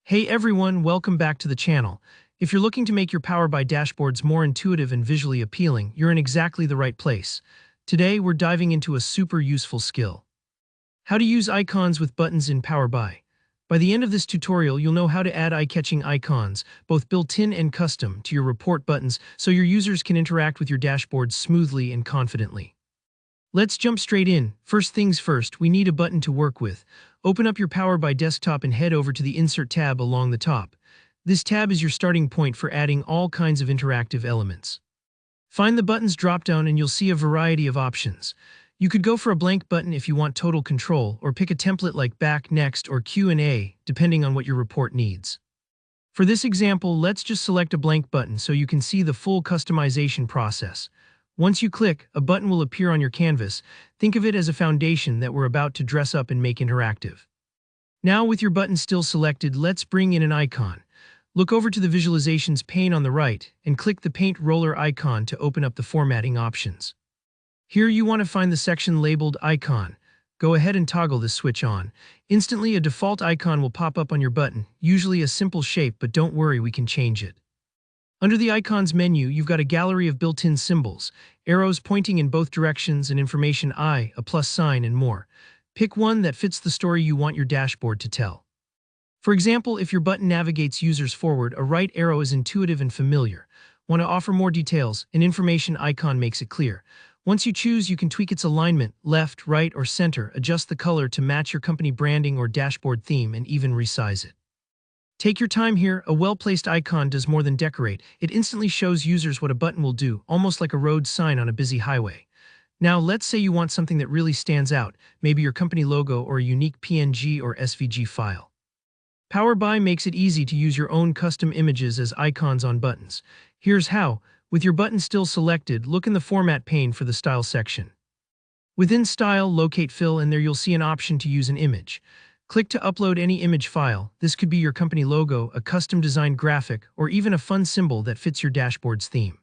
Hey everyone, welcome back to the channel. If you're looking to make your Power BI dashboards more intuitive and visually appealing, you're in exactly the right place. Today, we're diving into a super useful skill. How to use icons with buttons in Power BI. By the end of this tutorial, you'll know how to add eye-catching icons, both built-in and custom, to your report buttons so your users can interact with your dashboards smoothly and confidently. Let's jump straight in. First things first, we need a button to work with. Open up your Power BI desktop and head over to the Insert tab along the top. This tab is your starting point for adding all kinds of interactive elements. Find the Buttons dropdown and you'll see a variety of options. You could go for a blank button if you want total control, or pick a template like Back, Next, or Q&A, depending on what your report needs. For this example, let's just select a blank button so you can see the full customization process. Once you click, a button will appear on your canvas. Think of it as a foundation that we're about to dress up and make interactive. Now, with your button still selected, let's bring in an icon. Look over to the Visualizations pane on the right and click the Paint Roller icon to open up the formatting options. Here you want to find the section labeled Icon. Go ahead and toggle this switch on. Instantly, a default icon will pop up on your button, usually a simple shape, but don't worry, we can change it. Under the Icons menu, you've got a gallery of built-in symbols, arrows pointing in both directions, an information eye, a plus sign, and more. Pick one that fits the story you want your dashboard to tell. For example, if your button navigates users forward, a right arrow is intuitive and familiar. Want to offer more details? An information icon makes it clear. Once you choose, you can tweak its alignment, left, right, or center, adjust the color to match your company branding or dashboard theme, and even resize it. Take your time here. A well-placed icon does more than decorate. It instantly shows users what a button will do, almost like a road sign on a busy highway. Now, let's say you want something that really stands out, maybe your company logo or a unique PNG or SVG file. Power BI makes it easy to use your own custom images as icons on buttons. Here's how. With your button still selected, look in the Format pane for the Style section. Within Style, locate Fill, and there you'll see an option to use an image. Click to upload any image file. This could be your company logo, a custom-designed graphic, or even a fun symbol that fits your dashboard's theme.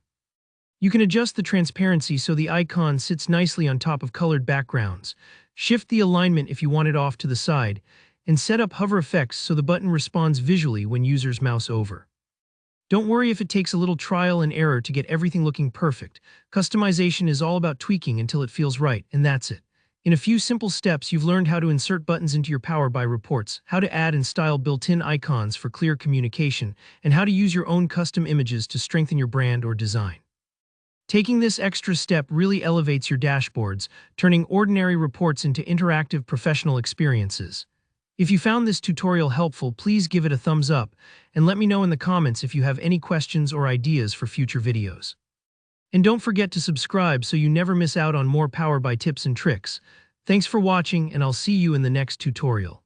You can adjust the transparency so the icon sits nicely on top of colored backgrounds. Shift the alignment if you want it off to the side, and set up hover effects so the button responds visually when users mouse over. Don't worry if it takes a little trial and error to get everything looking perfect. Customization is all about tweaking until it feels right, and that's it. In a few simple steps, you've learned how to insert buttons into your Power BI reports, how to add and style built-in icons for clear communication, and how to use your own custom images to strengthen your brand or design. Taking this extra step really elevates your dashboards, turning ordinary reports into interactive professional experiences. If you found this tutorial helpful, please give it a thumbs up, and let me know in the comments if you have any questions or ideas for future videos. And don't forget to subscribe so you never miss out on more Power BI tips and tricks. Thanks for watching, and I'll see you in the next tutorial.